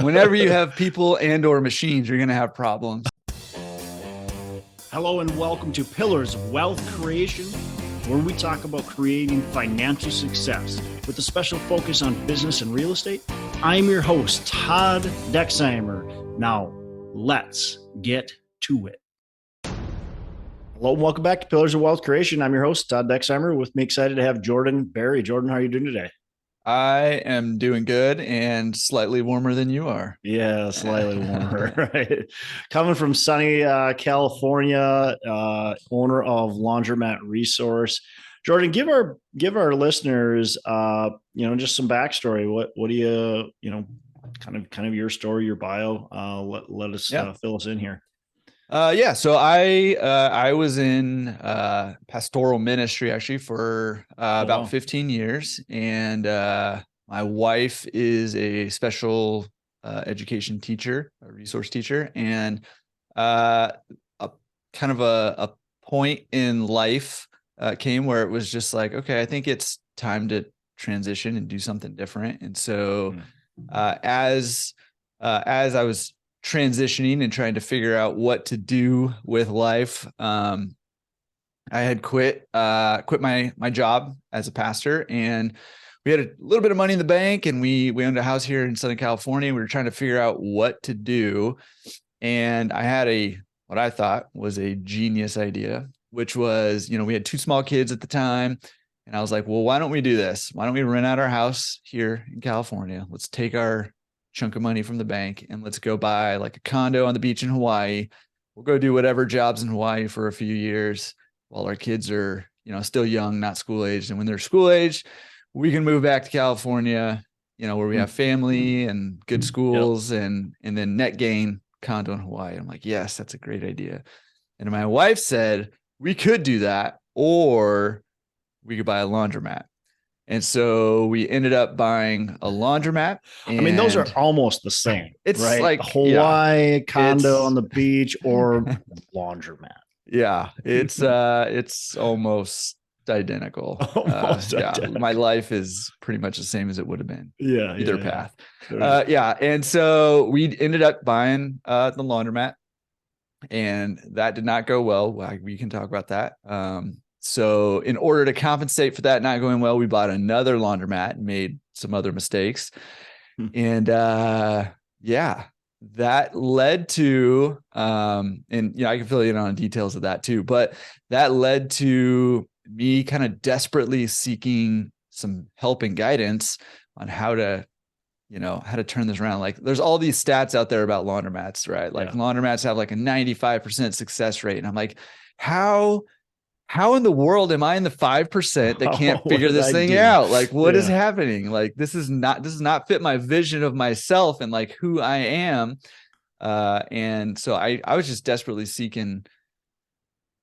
Whenever you have people and or machines, you're going to have problems. Hello and welcome to Pillars of Wealth Creation, where we talk about creating financial success with a special focus on business and real estate. I'm your host, Todd Dexheimer. Now, let's get to it. Hello and welcome back to Pillars of Wealth Creation. I'm your host, Todd Dexheimer. With me, excited to have Jordan Berry. Jordan, how are you doing today? I am doing good and slightly warmer than you are. Yeah, slightly warmer, right? Coming from sunny California, owner of Laundromat Resource. Jordan, give our listeners just some backstory. What do you kind of your story, your bio. Let us fill us in here. So I was in pastoral ministry actually for about 15 years, and my wife is a special education teacher, a resource teacher, and a point in life came where it was just like, okay, I think it's time to transition and do something different. And so as I was transitioning and trying to figure out what to do with life, I had quit my job as a pastor, and we had a little bit of money in the bank, and we owned a house here in Southern California. We were trying to figure out what to do, and I had what I thought was a genius idea, which was, we had two small kids at the time, and I was like, well, why don't we do this? Why don't we rent out our house here in California? Let's take our chunk of money from the bank and let's go buy like a condo on the beach in Hawaii. We'll go do whatever jobs in Hawaii for a few years while our kids are, still young, not school aged. And when they're school aged, we can move back to California, where we have family and good schools, and then net gain condo in Hawaii. I'm like, yes, that's a great idea. And my wife said, we could do that, or we could buy a laundromat. And so we ended up buying a laundromat. I mean, those are almost the same. It's right? Like Hawaii, condo on the beach, or laundromat. Yeah, it's almost identical. Identical. My life is pretty much the same as it would have been. Either path. And so we ended up buying the laundromat, and that did not go well. We can talk about that. So in order to compensate for that not going well, we bought another laundromat and made some other mistakes. And that led to, I can fill you in on details of that too, but that led to me kind of desperately seeking some help and guidance on how to turn this around. Like, there's all these stats out there about laundromats, right? Like laundromats have like a 95% success rate. And I'm like, how in the world am I in the 5% that can't figure this thing out? Like, what is happening? Like, this does not fit my vision of myself and like who I am. And so I was just desperately seeking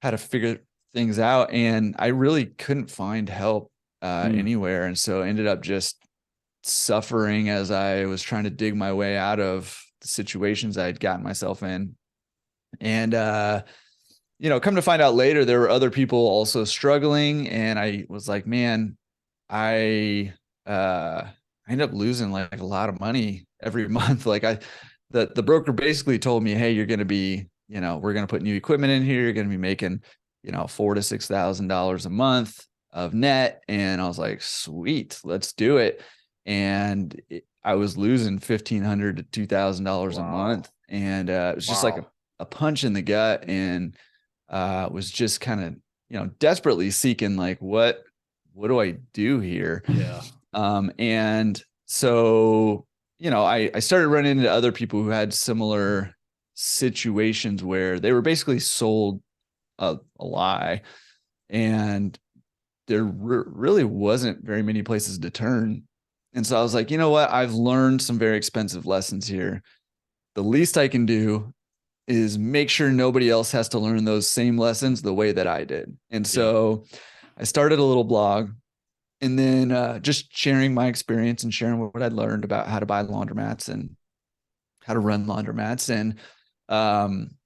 how to figure things out, and I really couldn't find help anywhere. And so I ended up just suffering as I was trying to dig my way out of the situations I had gotten myself in. And, come to find out later, there were other people also struggling. And I was like, man, I ended up losing like a lot of money every month. Like the broker basically told me, hey, you're going to be, we're going to put new equipment in here. You're going to be making, $4,000 to $6,000 a month of net. And I was like, sweet, let's do it. And I was losing $1,500 to $2,000 a month. And it was just like a punch in the gut, and was just kind of, desperately seeking like, what do I do here? And so, I started running into other people who had similar situations where they were basically sold a lie, and there really wasn't very many places to turn. And so I was like, you know what? I've learned some very expensive lessons here. The least I can do is make sure nobody else has to learn those same lessons the way that I did. And so I started a little blog, and then just sharing my experience and sharing what I'd learned about how to buy laundromats and how to run laundromats. And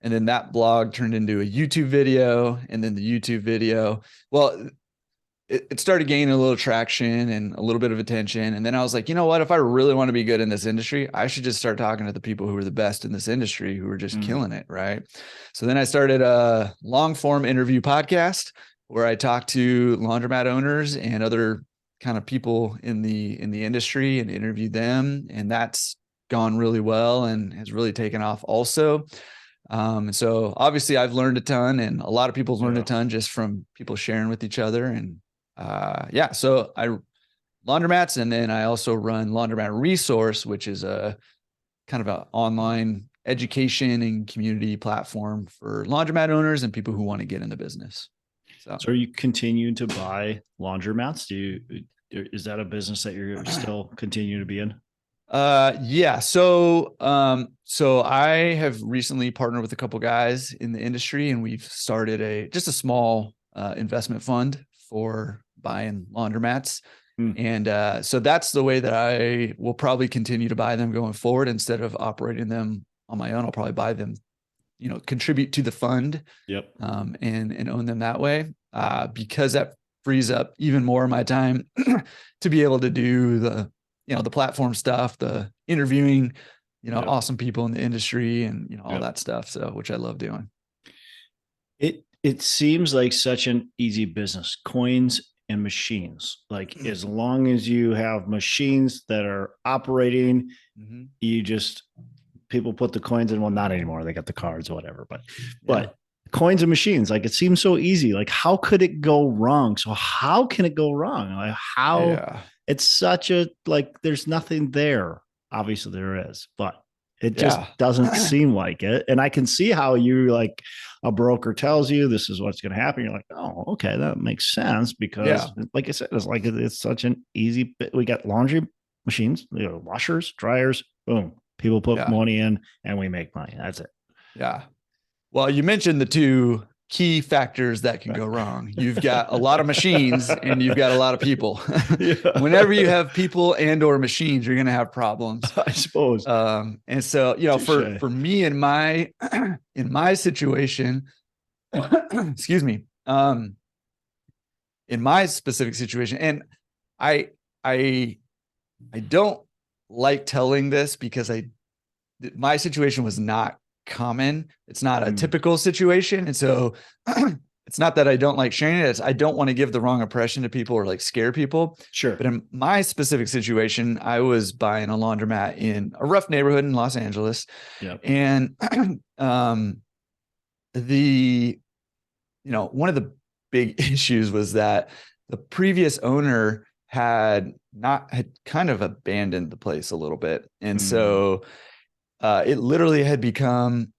then that blog turned into a YouTube video, and then the YouTube video. Well, it started gaining a little traction and a little bit of attention. And then I was like, you know what? If I really want to be good in this industry, I should just start talking to the people who are the best in this industry, who are just killing it. Right. So then I started a long form interview podcast where I talk to laundromat owners and other kind of people in the industry and interview them. And that's gone really well and has really taken off also. And so obviously I've learned a ton, and a lot of people have learned a ton just from people sharing with each other. And so I Laundromats, and then I also run Laundromat Resource, which is a kind of an online education and community platform for laundromat owners and people who want to get in the business. So are you continuing to buy laundromats? Is that a business that you're still continuing to be in? Yeah. So I have recently partnered with a couple guys in the industry, and we've started just a small investment fund for buying laundromats. And so that's the way that I will probably continue to buy them going forward. Instead of operating them on my own, I'll probably buy them, contribute to the fund. Yep. And own them that way. Because that frees up even more of my time to be able to do the platform stuff, the interviewing, awesome people in the industry and, all that stuff. So, which I love doing. It seems like such an easy business, coins and machines. Like as long as you have machines that are operating, people put the coins in. Well, not anymore. They got the cards or whatever, but coins and machines, like it seems so easy. Like how could it go wrong? So how can it go wrong? Like it's such a, like, there's nothing there. Obviously there is, but it just doesn't seem like it. And I can see how you, like, a broker tells you this is what's going to happen. You're like, oh, okay, that makes sense. Because like I said, it's such an easy bit. We got laundry machines, washers, dryers, boom. People put money in and we make money. That's it. Yeah. Well, you mentioned the two key factors that can go wrong. You've got a lot of machines and you've got a lot of people. Whenever you have people and or machines, you're going to have problems, I suppose. And so, for me in my situation, excuse me, in my specific situation, and I don't like telling this because my situation was not common. It's not a typical situation. And so it's not that I don't like sharing it. It's I don't want to give the wrong impression to people or like scare people. Sure. But in my specific situation, I was buying a laundromat in a rough neighborhood in Los Angeles. Yep. And one of the big issues was that the previous owner had kind of abandoned the place a little bit. And so it literally had become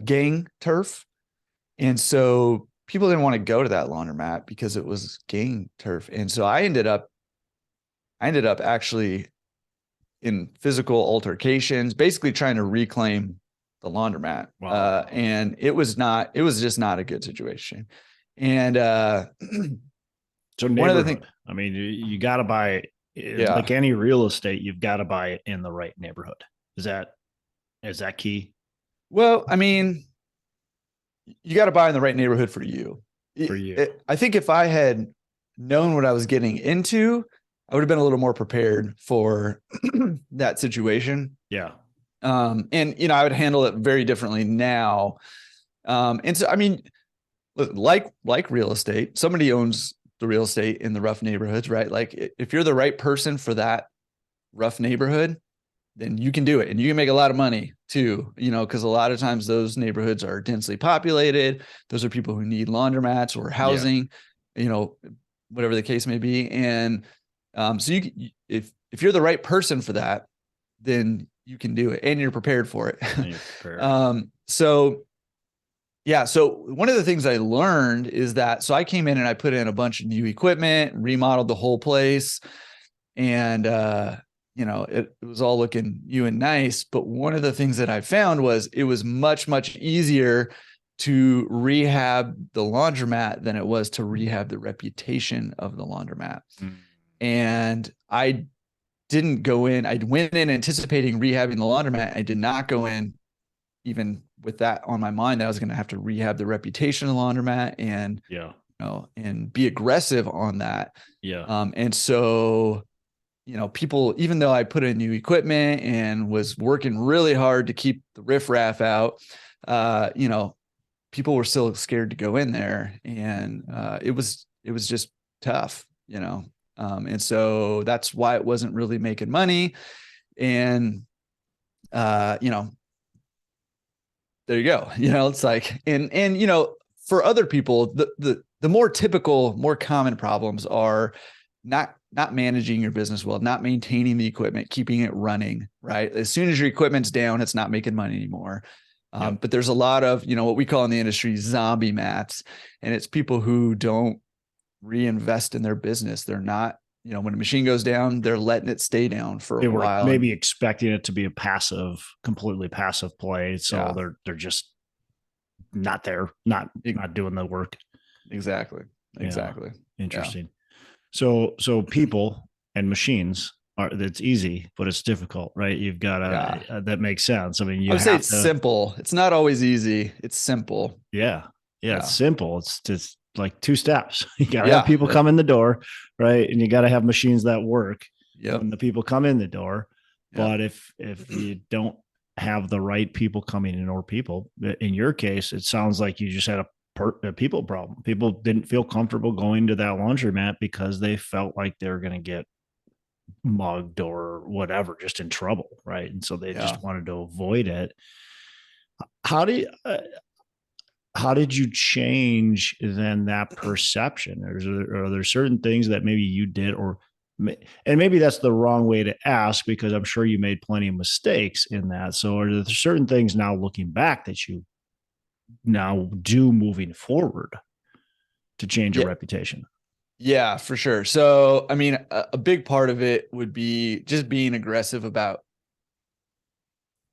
gang turf. And so people didn't want to go to that laundromat because it was gang turf. And so I ended up actually in physical altercations, basically trying to reclaim the laundromat. Wow. And it was just not a good situation. And so one of the things, I mean, you got to buy it, like any real estate, you've got to buy it in the right neighborhood. Is that key? Well, I mean, you got to buy in the right neighborhood for you. I think if I had known what I was getting into, I would have been a little more prepared for that situation. Yeah. And I would handle it very differently now. And so, I mean, like real estate, somebody owns the real estate in the rough neighborhoods, right? Like if you're the right person for that rough neighborhood, then you can do it. And you can make a lot of money too, because a lot of times those neighborhoods are densely populated. Those are people who need laundromats or housing, whatever the case may be. And so if you're the right person for that, then you can do it and you're prepared for it. So one of the things I learned is that, so I came in and I put in a bunch of new equipment, remodeled the whole place. And, it was all looking new and nice. But one of the things that I found was it was much, much easier to rehab the laundromat than it was to rehab the reputation of the laundromat. And I didn't go in. I went in anticipating rehabbing the laundromat. I did not go in even with that on my mind that I was going to have to rehab the reputation of the laundromat and and be aggressive on that. Yeah. And so, people, even though I put in new equipment and was working really hard to keep the riffraff out, people were still scared to go in there, and it was just tough, and so that's why it wasn't really making money. And there you go. It's like, and for other people, the more typical, more common problems are not managing your business well, not maintaining the equipment, keeping it running, right? As soon as your equipment's down, it's not making money anymore. But there's a lot of, what we call in the industry zombie mats, and it's people who don't reinvest in their business. They're not, when a machine goes down, they're letting it stay down for a while. Maybe expecting it to be a completely passive play. So they're just not there, not doing the work. Exactly. Yeah. Interesting. Yeah. So people and machines it's easy, but it's difficult, right? You've got to, that makes sense. I mean, I would say it's simple. It's not always easy. It's simple. Yeah. It's simple. It's just like 2 steps. You got to have people come in the door, right? And you got to have machines that work when the people come in the door. But if you don't have the right people coming in, or people, in your case, it sounds like you just had a people problem. People didn't feel comfortable going to that laundromat because they felt like they were going to get mugged or whatever, just in trouble, right? And so they just wanted to avoid it. How did you change then that perception? Are there certain things that maybe you did, and maybe that's the wrong way to ask, because I'm sure you made plenty of mistakes in that. So are there certain things now looking back that you now do moving forward to change your reputation? Yeah, for sure. So, I mean, a big part of it would be just being aggressive about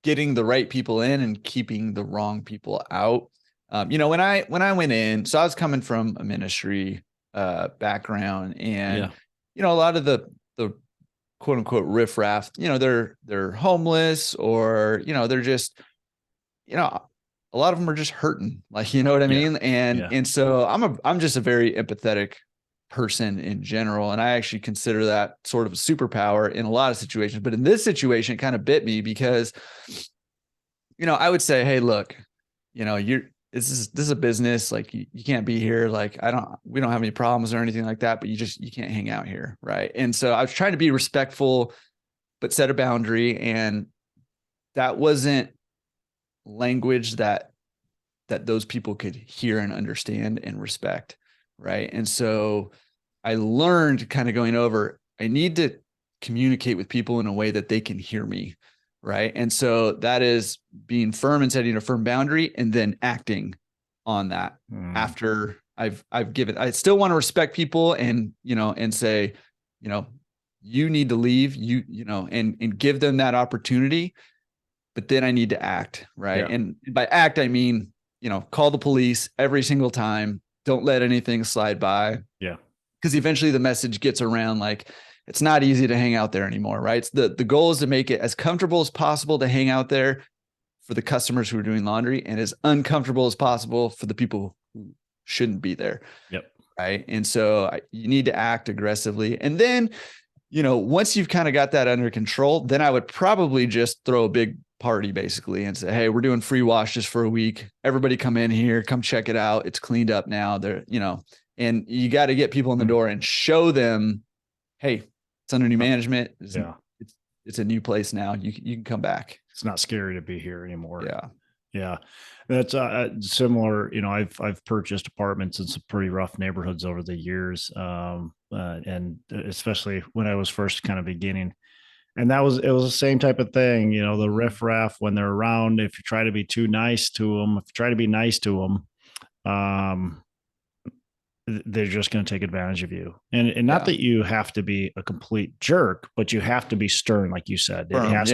getting the right people in and keeping the wrong people out. When I went in, so I was coming from a ministry background, and a lot of the quote unquote riffraff, they're homeless, or they're just, a lot of them are just hurting, like, you know what I mean? And so I'm just a very empathetic person in general, and I actually consider that sort of a superpower in a lot of situations. But in this situation, it kind of bit me because, I would say, hey, look, this is a business. Like, you can't be here. Like, we don't have any problems or anything like that, but you can't hang out here. Right. And so I was trying to be respectful, but set a boundary. And that wasn't language that those people could hear and understand and respect. Right. And so I learned, kind of going over, I need to communicate with people in a way that they can hear me. Right. And so that is being firm and setting a firm boundary, and then acting on that after I've given. I still want to respect people, and, and say, you need to leave, and give them that opportunity. But then I need to act. Right. Yeah. And by act, I mean, call the police every single time. Don't let anything slide by. Yeah. Because eventually the message gets around, like, it's not easy to hang out there anymore, right? It's the goal is to make it as comfortable as possible to hang out there for the customers who are doing laundry, and as uncomfortable as possible for the people who shouldn't be there. Yep. Right. And so you need to act aggressively. And then, once you've kind of got that under control, then I would probably just throw a big party, basically, and say, hey, we're doing free wash just for a week. Everybody come in here, come check it out. It's cleaned up now. And you got to get people in the door and show them, hey, it's under new management. It's a new place now. You can come back. It's not scary to be here anymore. Yeah. Yeah. That's similar. I've purchased apartments in some pretty rough neighborhoods over the years. And especially when I was first kind of beginning, and it was the same type of thing, the riffraff, when they're around, if you try to be too nice to them, if you try to be nice to them, they're just going to take advantage of you. And not that you have to be a complete jerk, but you have to be stern. Like you said, it has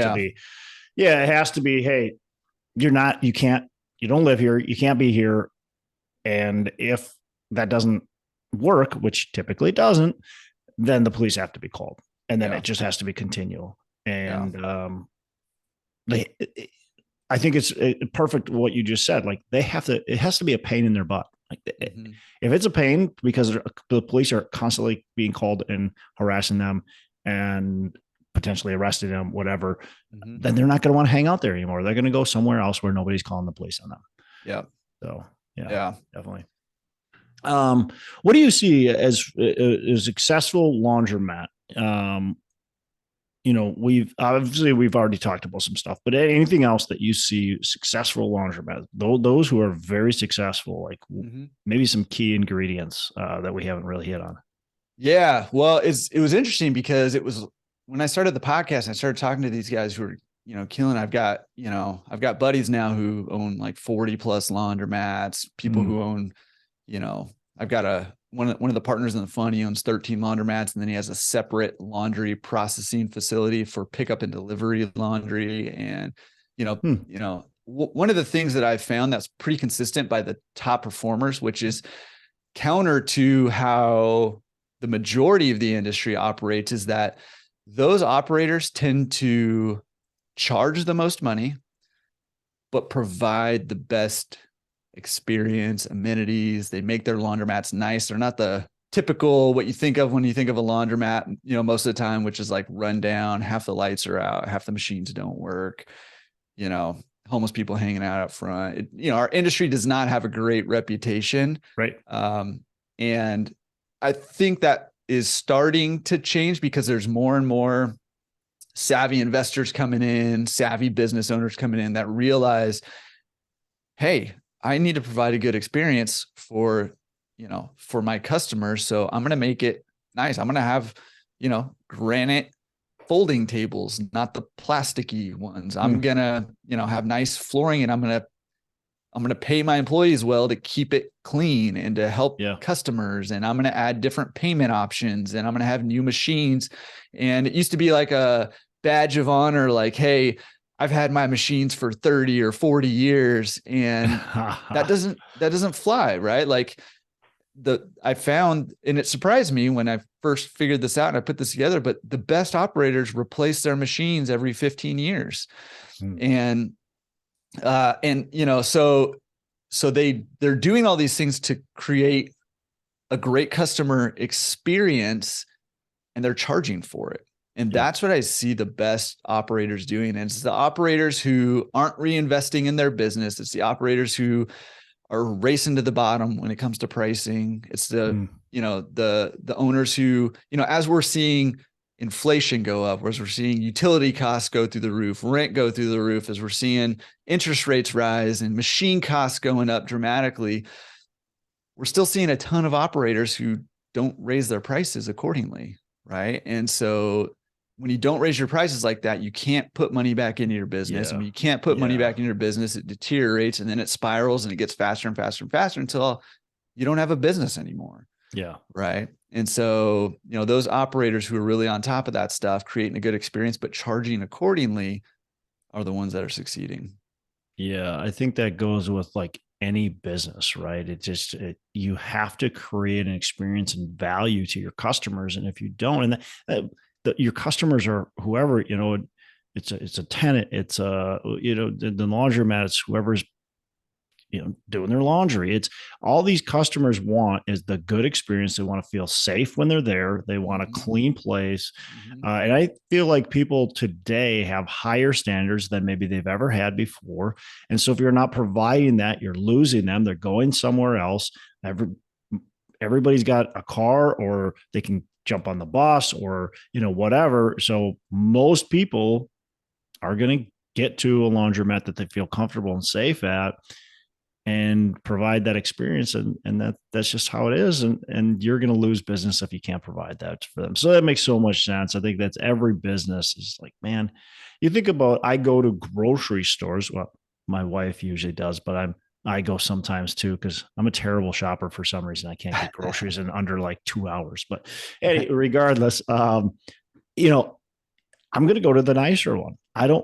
to be, hey, you don't live here. You can't be here. And if that doesn't work, which typically doesn't, then the police have to be called. And then it just has to be continual. And I think it's perfect what you just said. Like, it has to be a pain in their butt. Like Mm-hmm. if it's a pain because the police are constantly being called and harassing them and potentially arresting them, whatever, Mm-hmm. then they're not going to want to hang out there anymore. They're going to go somewhere else where nobody's calling the police on them. Yeah. So yeah, Yeah. definitely. What do you see as a successful laundromat? We've already talked about some stuff, but anything else that you see successful laundromat, those who are very successful, like Mm-hmm. maybe some key ingredients that we haven't really hit on. Yeah. Well, it was interesting because it was when I started the podcast, I started talking to these guys who were, killing. I've got buddies now who own like 40 plus laundromats, people who own, I've got one of the partners in the fund, he owns 13 laundromats, and then he has a separate laundry processing facility for pickup and delivery laundry. And, one of the things that I've found that's pretty consistent by the top performers, which is counter to how the majority of the industry operates, is that those operators tend to charge the most money, but provide the best experience, amenities. They make their laundromats nice. They're not the typical what you think of when you think of a laundromat, most of the time, which is like run down, half the lights are out, half the machines don't work, homeless people hanging out up front. Our industry does not have a great reputation. Right. And I think that is starting to change because there's more and more savvy investors coming in, savvy business owners coming in that realize, hey, I need to provide a good experience for my customers. So I'm going to make it nice. I'm going to have, granite folding tables, not the plasticky ones. I'm going to, have nice flooring, and I'm going to pay my employees well to keep it clean and to help customers. And I'm going to add different payment options, and I'm going to have new machines. And it used to be like a badge of honor, like, hey, I've had my machines for 30 or 40 years, and that doesn't fly, right? Like I found, and it surprised me when I first figured this out and I put this together, but the best operators replace their machines every 15 years. And so they're doing all these things to create a great customer experience, and they're charging for it. And that's what I see the best operators doing. And it's the operators who aren't reinvesting in their business. It's the operators who are racing to the bottom when it comes to pricing. It's the owners who, as we're seeing inflation go up, as we're seeing utility costs go through the roof, rent go through the roof, as we're seeing interest rates rise and machine costs going up dramatically, we're still seeing a ton of operators who don't raise their prices accordingly, right? And so when you don't raise your prices like that, you can't put money back into your business. And when you can't put money back in your business, it deteriorates, and then it spirals and it gets faster and faster and faster until you don't have a business anymore. Yeah. Right. And so, those operators who are really on top of that stuff, creating a good experience, but charging accordingly, are the ones that are succeeding. Yeah. I think that goes with like any business, right? You have to create an experience and value to your customers. And if you don't, and your customers are whoever, it's a tenant, it's the laundromat, it's whoever's, doing their laundry. It's all these customers want is the good experience. They want to feel safe when they're there. They want a clean place. And I feel like people today have higher standards than maybe they've ever had before. And so if you're not providing that, you're losing them. They're going somewhere else. Everybody's got a car, or they can jump on the bus, or, whatever. So most people are going to get to a laundromat that they feel comfortable and safe at, and provide that experience. And that's just how it is. And you're going to lose business if you can't provide that for them. So that makes so much sense. I think that's every business is like, man, you think about, I go to grocery stores. Well, my wife usually does, but I go sometimes too, because I'm a terrible shopper for some reason. I can't get groceries in under like 2 hours. But regardless, I'm going to go to the nicer one. And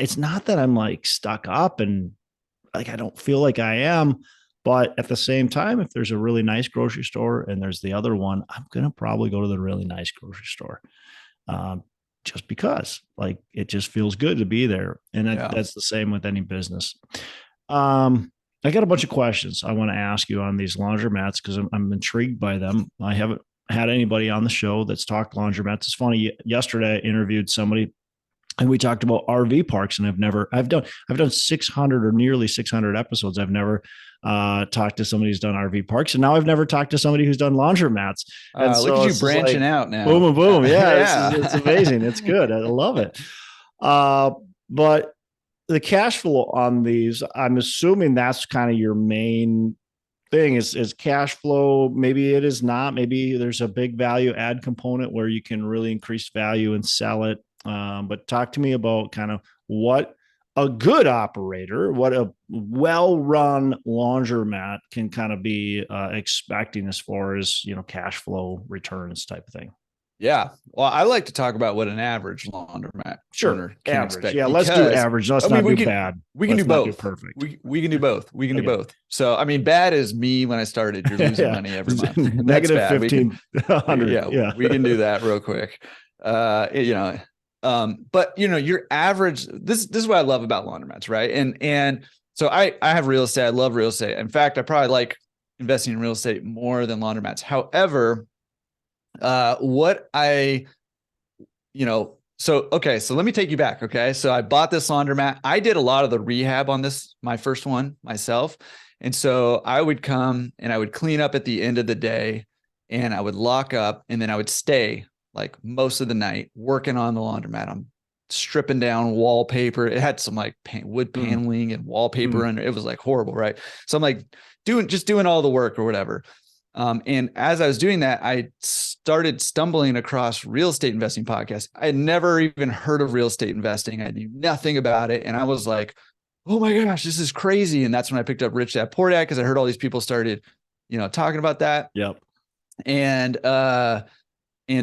it's not that I'm like stuck up and like, I don't feel like I am, but at the same time, if there's a really nice grocery store and there's the other one, I'm going to probably go to the really nice grocery store. Just because like, it just feels good to be there. And that's the same with any business. I got a bunch of questions I want to ask you on these laundromats because I'm intrigued by them. I haven't had anybody on the show that's talked laundromats. It's funny. Yesterday, I interviewed somebody and we talked about RV parks, and I've done 600 or nearly 600 episodes. I've never talked to somebody who's done RV parks, and now I've never talked to somebody who's done laundromats. And Look so at you it's branching like, out now. boom, boom, boom. Yeah, Yeah. it's amazing. It's good. I love it. But the cash flow on these, I'm assuming that's kind of your main thing is cash flow. Maybe it is not. Maybe there's a big value add component where you can really increase value and sell it. But talk to me about kind of what a good operator, what a well-run laundromat can kind of be expecting as far as, cash flow returns type of thing. Yeah. Well, I like to talk about what an average laundromat owner can average. expect. Yeah, let's do average. Let's not do bad. We can do both. Perfect. We can do both. We can do both. So, I mean, bad is me when I started. You're losing money every month. Negative 1,500. Yeah, we can do that real quick. But your average. This is what I love about laundromats, right? And so I have real estate. I love real estate. In fact, I probably like investing in real estate more than laundromats. However, so let me take you back. Okay. So I bought this laundromat. I did a lot of the rehab on this, my first one myself. And so I would come and I would clean up at the end of the day and I would lock up and then I would stay like most of the night working on the laundromat. I'm stripping down wallpaper. It had some like wood paneling and wallpaper under. It was like horrible. Right. So I'm like doing all the work or whatever. And as I was doing that, I started stumbling across real estate investing podcasts. I had never even heard of real estate investing. I knew nothing about it. And I was like, oh my gosh, this is crazy. And that's when I picked up Rich Dad Poor Dad, because I heard all these people started, talking about that. Yep. And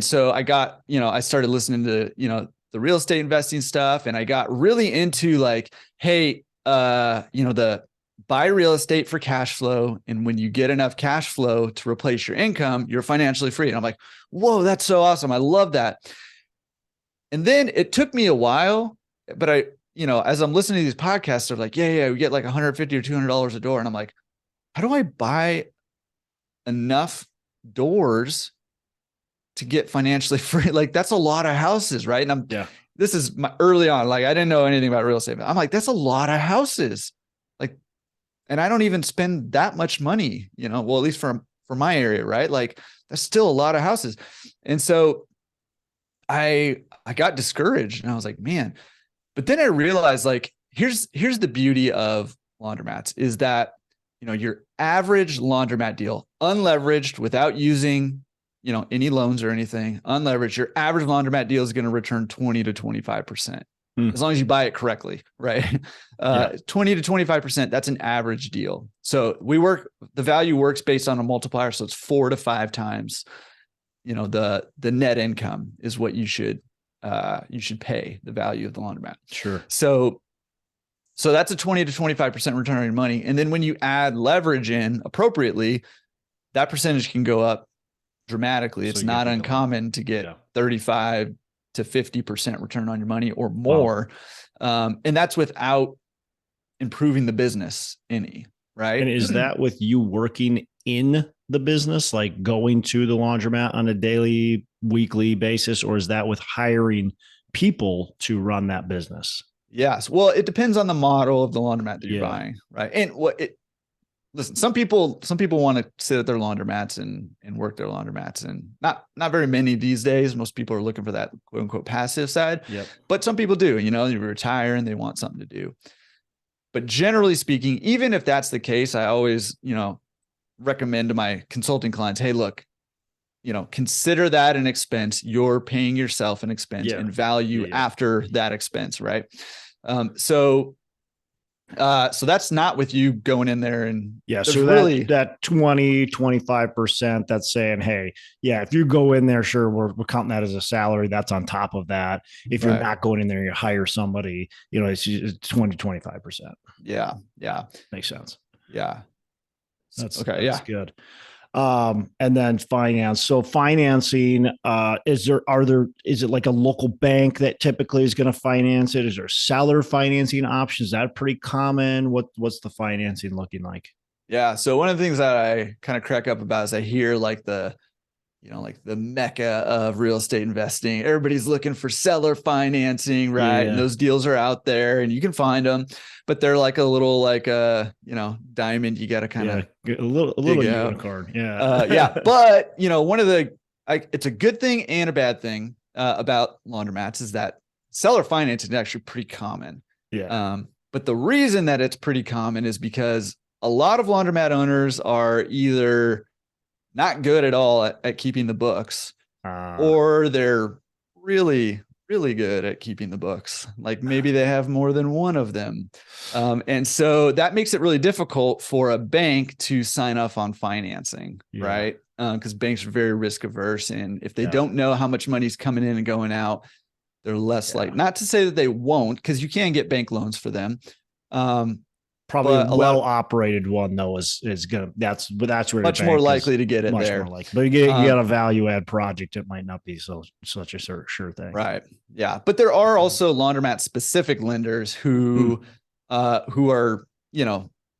so I got, I started listening to, the real estate investing stuff. And I got really into like, hey, the buy real estate for cash flow. And when you get enough cash flow to replace your income, you're financially free. And I'm like, whoa, that's so awesome. I love that. And then it took me a while, but as I'm listening to these podcasts, they're like, yeah, we get like $150 or $200 a door. And I'm like, how do I buy enough doors to get financially free? Like, that's a lot of houses, right? And this is my early on, like, I didn't know anything about real estate, but I'm like, that's a lot of houses. And I don't even spend that much money, well, at least for my area, right? Like, that's still a lot of houses. And so I got discouraged and I was like, man, but then I realized, like, here's the beauty of laundromats is that, your average laundromat deal, unleveraged, without using, any loans or anything, unleveraged, your average laundromat deal is going to return 20 to 25%. As long as you buy it correctly, right? 20 to 25%, that's an average deal. So the value works based on a multiplier. So it's 4 to 5 times, the net income is what you should pay the value of the laundromat. Sure. So that's a 20 to 25% return on your money. And then when you add leverage in appropriately, that percentage can go up dramatically. It's not uncommon to get 35 to 50% return on your money or more. Wow. And that's without improving the business any, right? And is that with you working in the business, like going to the laundromat on a daily, weekly basis, or is that with hiring people to run that business? Yes. Well, it depends on the model of the laundromat that you're buying, right? And listen, some people want to sit at their laundromats and work their laundromats, and not very many these days. Most people are looking for that quote unquote passive side, but some people do, they retire and they want something to do. But generally speaking, even if that's the case, I always, recommend to my consulting clients, hey, look, consider that an expense. You're paying yourself an expense and value after that expense. Right. So that's not with you going in there and so really that 20, 25% that's saying, hey, if you go in there, sure, we're counting that as a salary. That's on top of that. If you're not going in there, you hire somebody, it's 20, 25%. Yeah. Makes sense. Yeah. That's good. And then finance. So financing, is it like a local bank that typically is going to finance it? Is there seller financing options? Is that pretty common? What's the financing looking like? Yeah. So one of the things that I kind of crack up about is I hear like like the mecca of real estate investing. Everybody's looking for seller financing, right? Yeah. And those deals are out there and you can find them, but they're like a little diamond you got to kind of A little dig out. unicorn. Yeah. Yeah. But one of it's a good thing and a bad thing about laundromats is that seller financing is actually pretty common. Yeah. But the reason that it's pretty common is because a lot of laundromat owners are either not good at all at keeping the books, or they're really, really good at keeping the books. Like maybe they have more than one of them. And so that makes it really difficult for a bank to sign off on financing, right? Because banks are very risk averse. And if they don't know how much money's coming in and going out, they're less like, not to say that they won't, because you can get bank loans for them. Probably a well-operated one though is gonna that's where much more likely to get it much there. More likely. But you get a value add project, it might not be such a sure thing. Right. Yeah. But there are also laundromat specific lenders who are,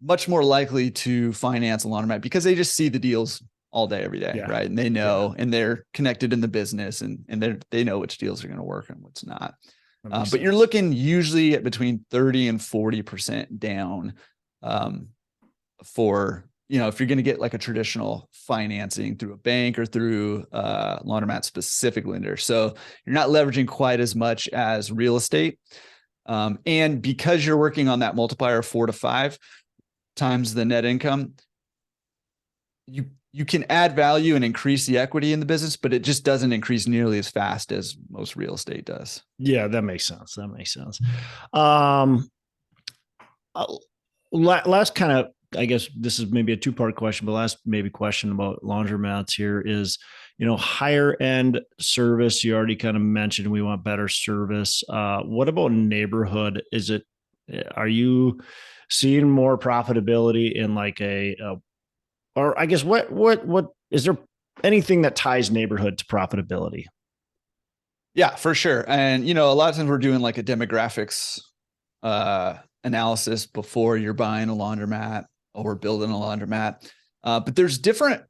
much more likely to finance a laundromat because they just see the deals all day, every day. Right. And they know, and they're connected in the business and they know which deals are going to work and what's not. But you're looking usually at between 30 and 40% down for, if you're going to get like a traditional financing through a bank or through laundromat specific lender. So you're not leveraging quite as much as real estate. And because you're working on that multiplier of 4 to 5 times the net income, you can add value and increase the equity in the business, but it just doesn't increase nearly as fast as most real estate does. Yeah, that makes sense. Last kind of, I guess this is maybe a two-part question, but last maybe question about laundromats here is, higher end service. You already kind of mentioned we want better service. What about neighborhood? Are you seeing more profitability in like or I guess what is there anything that ties neighborhood to profitability? Yeah, for sure. And, a lot of times we're doing like a demographics analysis before you're buying a laundromat or building a laundromat. But there's different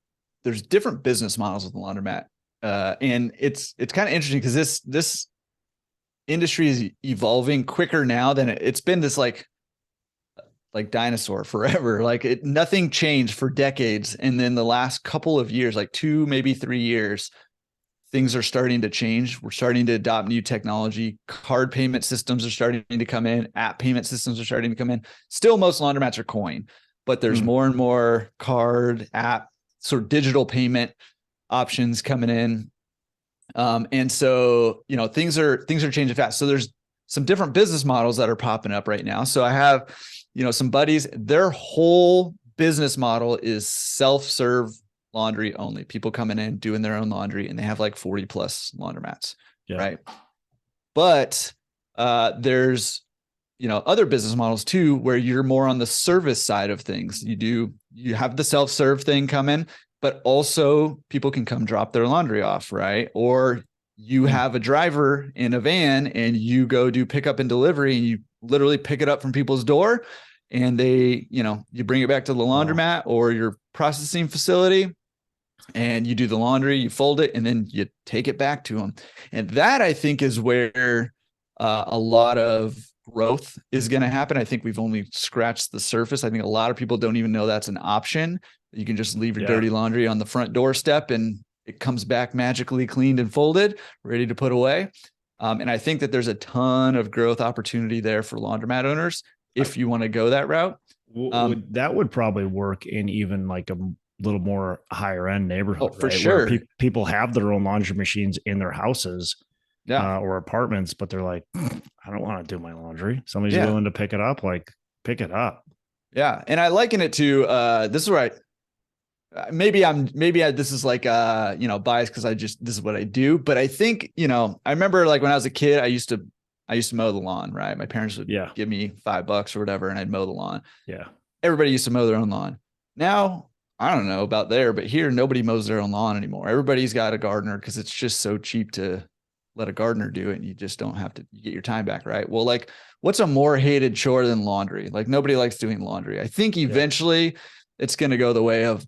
business models with the laundromat. And it's kind of interesting because this industry is evolving quicker now than it's been this like dinosaur forever. Like nothing changed for decades. And then the last couple of years, like 2, maybe 3 years, things are starting to change. We're starting to adopt new technology. Card payment systems are starting to come in. App payment systems are starting to come in. Still, most laundromats are coin, but there's more and more card, app, sort of digital payment options coming in. And so, things are changing fast. So there's some different business models that are popping up right now. So I have, some buddies, their whole business model is self-serve laundry only. People coming in, doing their own laundry, and they have like 40 plus laundromats. Yeah. Right. But there's, other business models too, where you're more on the service side of things. You have the self-serve thing come in, but also people can come drop their laundry off. Right. Or you have a driver in a van and you go do pickup and delivery and you literally pick it up from people's door and they, you bring it back to the laundromat or your processing facility and you do the laundry, you fold it, and then you take it back to them. And that I think is where a lot of growth is going to happen. I think we've only scratched the surface. I think a lot of people don't even know that's an option. You can just leave your dirty laundry on the front doorstep and it comes back magically cleaned and folded, ready to put away. And I think that there's a ton of growth opportunity there for laundromat owners if you want to go that route. That would probably work in even like a little more higher end neighborhood. Oh, for sure. Where people have their own laundry machines in their houses or apartments, but they're like, I don't want to do my laundry. Somebody's willing to pick it up, like pick it up. Yeah. And I liken it to, this is where this is like, biased because this is what I do. But I think, I remember like when I was a kid, I used to mow the lawn, right? My parents would give me $5 or whatever, and I'd mow the lawn. Yeah. Everybody used to mow their own lawn. Now I don't know about there, but here nobody mows their own lawn anymore. Everybody's got a gardener because it's just so cheap to let a gardener do it, and you just don't have to get your time back, right? Well, like, what's a more hated chore than laundry? Like, nobody likes doing laundry. I think eventually it's going to go the way of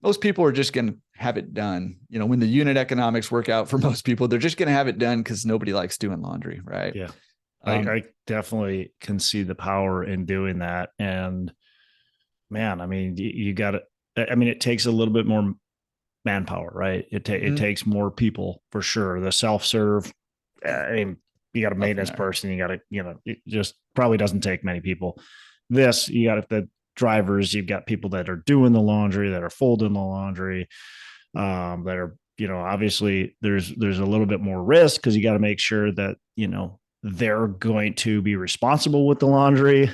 most people are just going to have it done. You know, when the unit economics work out for most people, they're just going to have it done because nobody likes doing laundry, right? Yeah. I definitely can see the power in doing that. And man, I mean, you got to, I mean, it takes a little bit more manpower, right? It takes more people for sure. The self-serve, I mean, you got a maintenance person, you got to, it just probably doesn't take many people. This, you got the drivers, you've got people that are doing the laundry, that are folding the laundry, that are, obviously there's a little bit more risk because you got to make sure that, they're going to be responsible with the laundry,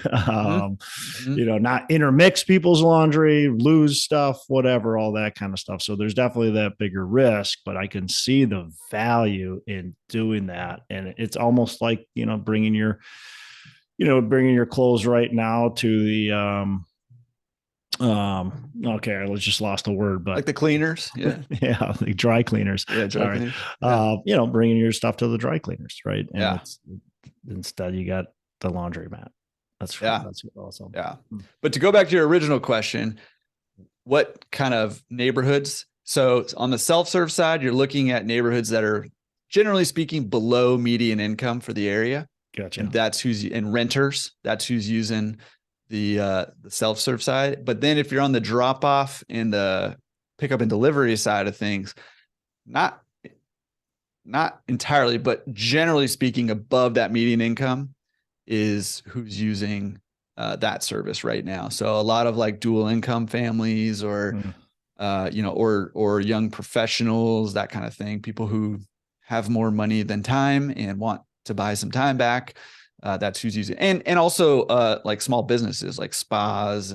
not intermix people's laundry, lose stuff, whatever, all that kind of stuff. So there's definitely that bigger risk, but I can see the value in doing that. And it's almost like, bringing your clothes right now to the, okay, I just lost the word, but like the cleaners. Yeah. Yeah. The dry cleaners. Yeah. Dry cleaners. Bringing your stuff to the dry cleaners. Right. And instead you got the laundromat. That's awesome. Yeah. But to go back to your original question, what kind of neighborhoods? So on the self-serve side, you're looking at neighborhoods that are generally speaking below median income for the area. Gotcha. And that's and renters, that's who's using the self-serve side. But then if you're on the drop off and the pickup and delivery side of things, not entirely, but generally speaking, above that median income is who's using that service right now. So a lot of like dual income families or or young professionals, that kind of thing, people who have more money than time and want to buy some time back. That's who's using it. And also like small businesses like spas,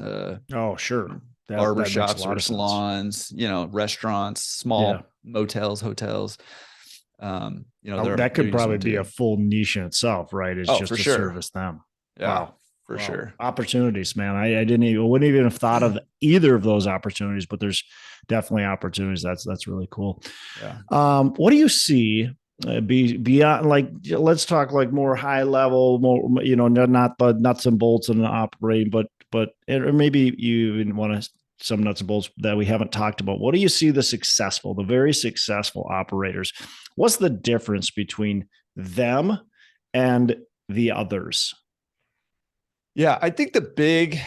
sure. Barbershops or salons, restaurants, small motels, hotels. That could probably be a full niche in itself, right? It's just to service them. Yeah, wow. For sure. Opportunities, man. I wouldn't even have thought of either of those opportunities, but there's definitely opportunities. That's really cool. Yeah. What do you see beyond, like, let's talk like more high level, more, not the nuts and bolts and operating, but or maybe you even want to some nuts and bolts that we haven't talked about. What do you see the very successful operators? What's the difference between them and the others? Yeah, I think the big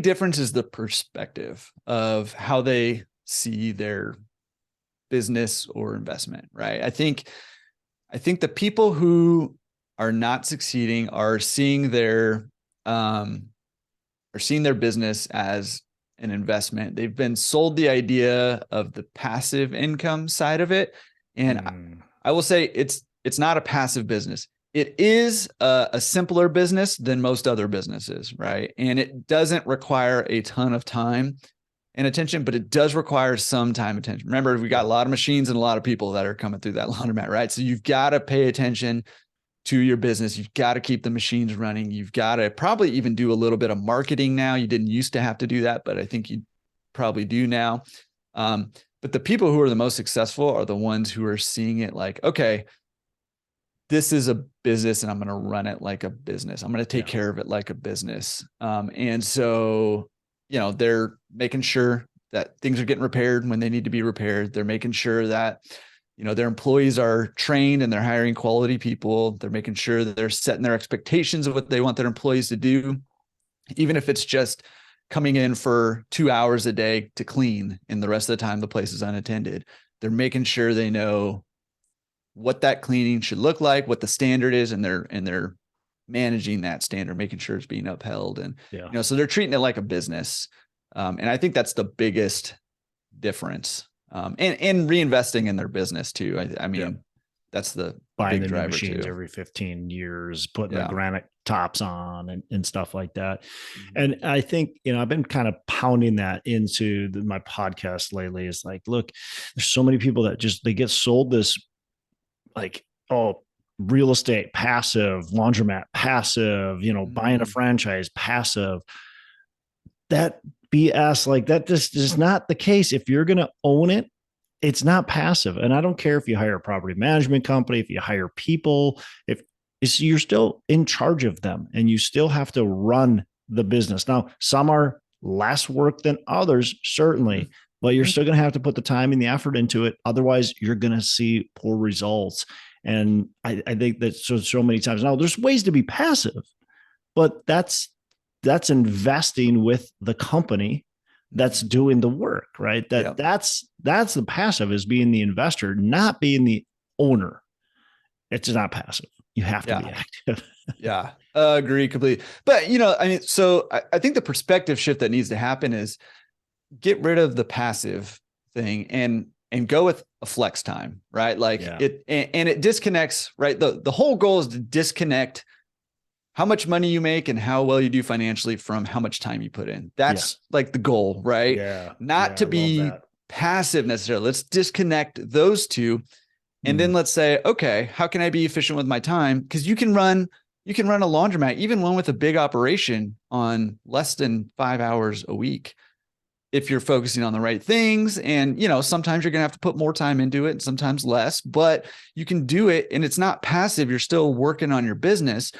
difference is the perspective of how they see their business or investment, right? I think the people who are not succeeding are seeing their business as an investment. They've been sold the idea of the passive income side of it. And I will say it's not a passive business. It is a simpler business than most other businesses, right? And it doesn't require a ton of time and attention, but it does require some time and attention. Remember, we got a lot of machines and a lot of people that are coming through that laundromat, right? So you've got to pay attention to your business. You've got to keep the machines running. You've got to probably even do a little bit of marketing now. You didn't used to have to do that, but I think you probably do now. But the people who are the most successful are the ones who are seeing it like, okay, this is a business and I'm going to run it like a business. I'm going to take care of it like a business. And so, they're making sure that things are getting repaired when they need to be repaired. They're making sure that, their employees are trained and they're hiring quality people. They're making sure that they're setting their expectations of what they want their employees to do, even if it's just coming in for 2 hours a day to clean and the rest of the time the place is unattended. They're making sure they know what that cleaning should look like, what the standard is, and they're managing that standard, making sure it's being upheld. And, so they're treating it like a business. And I think that's the biggest difference. And reinvesting in their business too. I mean, that's the buying big the driver machines too. Every 15 years, putting the granite tops on and stuff like that. And I think, I've been kind of pounding that into my podcast lately. It's like, look, there's so many people that they get sold this like, real estate passive, laundromat passive, buying a franchise passive. That BS like that. This is not the case. If you're going to own it, it's not passive. And I don't care if you hire a property management company, if you hire people, if it's, you're still in charge of them and you still have to run the business. Now, some are less work than others, certainly, but you're still going to have to put the time and the effort into it. Otherwise, you're going to see poor results. And I think that so many times now there's ways to be passive, but that's investing with the company that's doing the work, right? That's the passive, is being the investor, not being the owner. It's not passive. You have to be active. Yeah. Agree completely. But so I think the perspective shift that needs to happen is get rid of the passive thing and go with a flex time, right? Like it disconnects, right? The whole goal is to disconnect how much money you make and how well you do financially from how much time you put in. That's like the goal, right? Yeah. Not to be passive necessarily. Let's disconnect those two. And then let's say, okay, how can I be efficient with my time? Because you can run a laundromat, even one with a big operation, on less than 5 hours a week, if you're focusing on the right things. And, sometimes you're going to have to put more time into it and sometimes less, but you can do it. And it's not passive. You're still working on your business,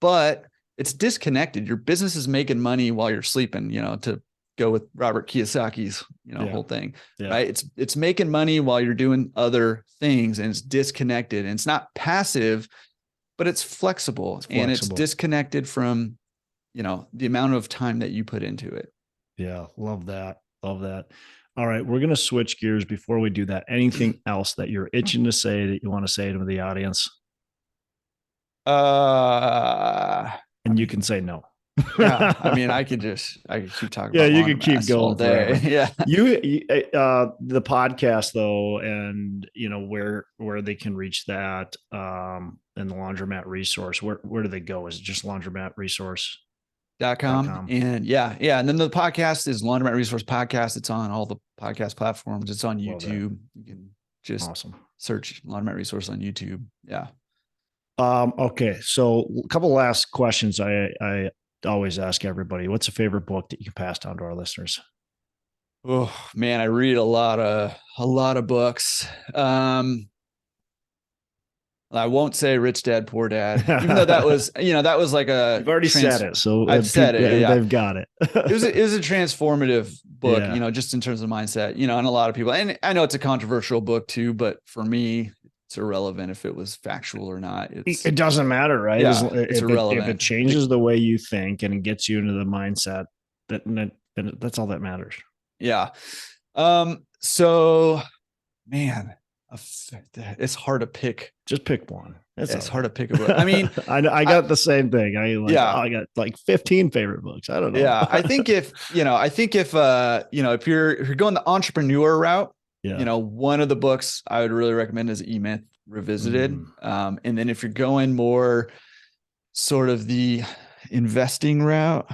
but it's disconnected. Your business is making money while you're sleeping, to go with Robert Kiyosaki's, whole thing, right? It's making money while you're doing other things, and it's disconnected, and it's not passive, but it's flexible. And it's disconnected from, the amount of time that you put into it. Yeah. Love that. Love that. All right. We're going to switch gears. Before we do that, anything else that you're itching to say that you want to say to the audience? And you can say no. Yeah, I could keep talking. Yeah, you can keep going all day. Yeah, the podcast though, and where they can reach that, and the Laundromat Resource. Where do they go? Is it just Laundromat Resource.com? And and then the podcast is Laundromat Resource Podcast. It's on all the podcast platforms. It's on YouTube. You can just search Laundromat Resource on YouTube. Yeah. Okay. So a couple last questions I always ask everybody. What's a favorite book that you can pass down to our listeners? Oh man, I read a lot of books. I won't say Rich Dad, Poor Dad, even though that was like you've already said it. So I've said it. Yeah. They've got it. It was a transformative book, just in terms of mindset, and a lot of people, and I know it's a controversial book too, but for me, it's irrelevant if it was factual or not. It doesn't matter, right? Yeah, it's irrelevant. If it changes the way you think and it gets you into the mindset, that's all that matters. Yeah. So, man, it's hard to pick. Just pick one. It's hard to pick a book. I got the same thing. I got like 15 favorite books. I don't know. Yeah. I think if you're going the entrepreneur route, one of the books I would really recommend is E-Myth Revisited. And then if you're going more sort of the investing route,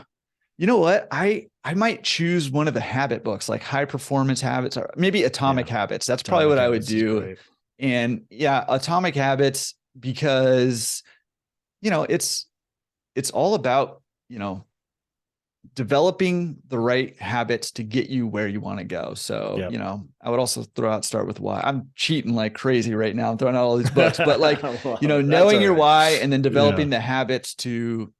you know what? I might choose one of the habit books, like High Performance Habits, or maybe Atomic Habits. That's probably what I would do. And Atomic Habits, because, it's all about, developing the right habits to get you where you want to go. So, I would also start with why. I'm cheating like crazy right now. I'm throwing out all these books, but like, knowing your why and then developing the habits to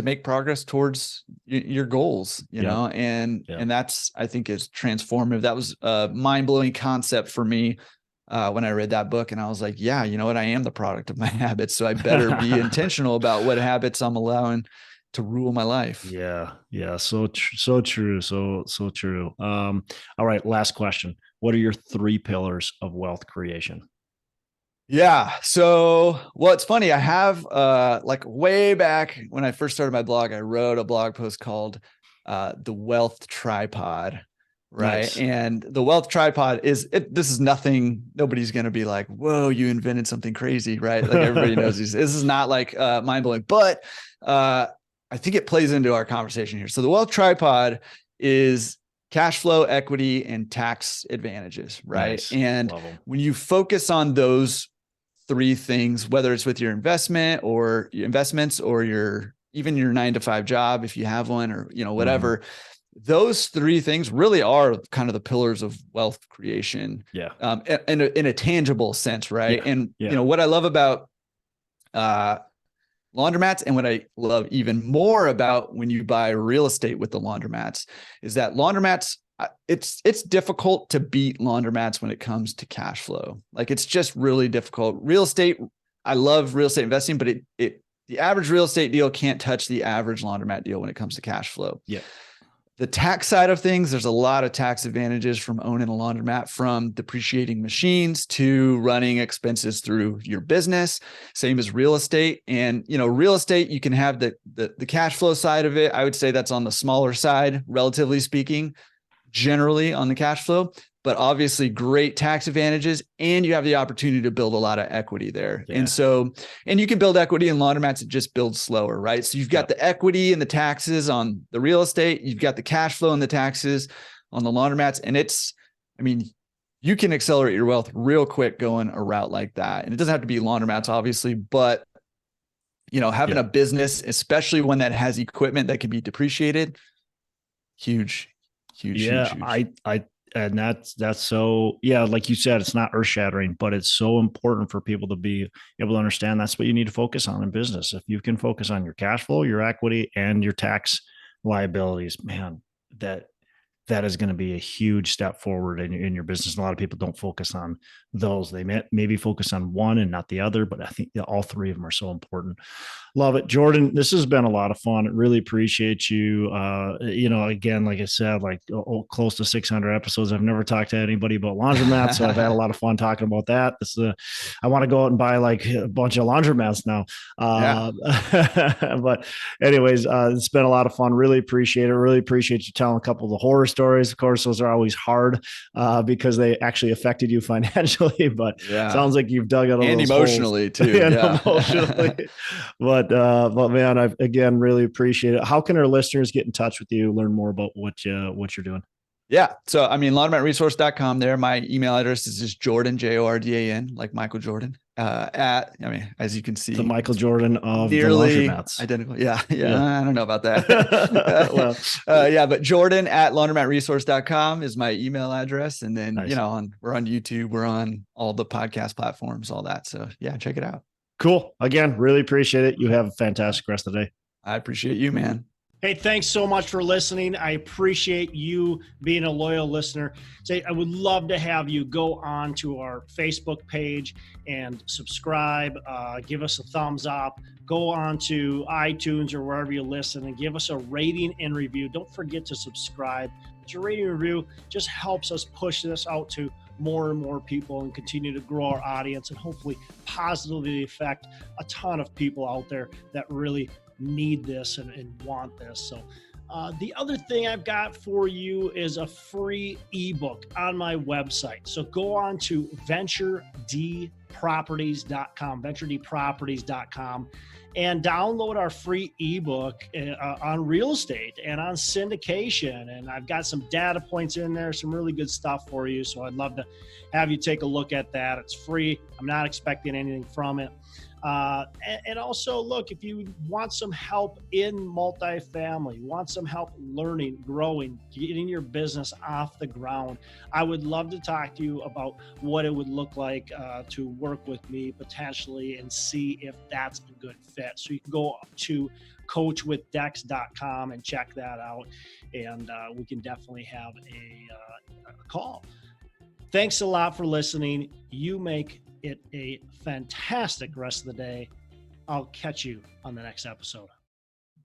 make progress towards your goals, and that's, I think, is transformative. That was a mind-blowing concept for me when I read that book, and I was like, I am the product of my habits. So I better be intentional about what habits I'm allowing to rule my life. Yeah. So true. So true. All right. Last question. What are your 3 pillars of wealth creation? Yeah. So, it's funny. I have, like way back when I first started my blog, I wrote a blog post called, The Wealth Tripod. Right. Nice. And the Wealth Tripod this is nothing. Nobody's going to be like, whoa, you invented something crazy. Right. Like everybody knows this is not like, mind blowing, but, I think it plays into our conversation here. So the Wealth Tripod is cash flow, equity, and tax advantages, right? Nice. And when you focus on those 3 things, whether it's with your investments or even your 9-to-5 job, if you have one, or, whatever, those three things really are kind of the pillars of wealth creation. Yeah. In a tangible sense. Right. Yeah. And, Yeah. what I love about, laundromats, and what I love even more about when you buy real estate with the laundromats, is that laundromats, it's difficult to beat laundromats when it comes to cash flow. Like, it's just really difficult. Real estate, I love real estate investing, but the average real estate deal can't touch the average laundromat deal when it comes to cash flow. Yeah. The tax side of things, there's a lot of tax advantages from owning a laundromat, from depreciating machines to running expenses through your business, same as real estate. And, real estate, you can have the cash flow side of it. I would say that's on the smaller side, relatively speaking, generally on the cash flow, but obviously great tax advantages, and you have the opportunity to build a lot of equity there. Yeah. And you can build equity in laundromats, it just builds slower, right? So you've got the equity and the taxes on the real estate, you've got the cash flow and the taxes on the laundromats. And you can accelerate your wealth real quick going a route like that. And it doesn't have to be laundromats, obviously, but having a business, especially one that has equipment that can be depreciated, huge. And that's so, like you said, it's not earth shattering, but it's so important for people to be able to understand that's what you need to focus on in business. If you can focus on your cash flow, your equity, and your tax liabilities, man, that is going to be a huge step forward in your business. And a lot of people don't focus on those. They maybe focus on one and not the other, but I think all three of them are so important. Love it. Jordan, this has been a lot of fun. Really appreciate you. Again, like I said, close to 600 episodes. I've never talked to anybody about laundromats, so I've had a lot of fun talking about that. I want to go out and buy a bunch of laundromats now. But anyways, it's been a lot of fun. Really appreciate it. Really appreciate you telling a couple of the horror stories. Of course, those are always hard because they actually affected you financially, but sounds like you've dug out and emotionally holes. too. Emotionally. But man, I again really appreciate it. How can our listeners get in touch with you, learn more about what you're doing? Yeah. So, laundromatresource.com there. My email address is just Jordan, Jordan, like Michael Jordan, as you can see, the Michael Jordan of nearly the laundromats. Identical. Yeah. I don't know about that. But Jordan at laundromatresource.com is my email address. And then, nice. We're on YouTube, we're on all the podcast platforms, all that. So check it out. Cool. Again, really appreciate it. You have a fantastic rest of the day. I appreciate you, man. Hey, thanks so much for listening. I appreciate you being a loyal listener. I would love to have you go on to our Facebook page and subscribe, give us a thumbs up, go on to iTunes or wherever you listen and give us a rating and review. Don't forget to subscribe. Your rating and review just helps us push this out to more and more people and continue to grow our audience and hopefully positively affect a ton of people out there that really need this and want this. So the other thing I've got for you is a free ebook on my website. So go on to venturedproperties.com, and download our free ebook on real estate and on syndication. And I've got some data points in there, some really good stuff for you. So I'd love to have you take a look at that. It's free. I'm not expecting anything from it. And also, look, if you want some help in multifamily, want some help learning, growing, getting your business off the ground, I would love to talk to you about what it would look like to work with me potentially and see if that's a good fit. So you can go to coachwithdex.com and check that out, and we can definitely have a call. Thanks a lot for listening. You make it a fantastic rest of the day. I'll catch you on the next episode.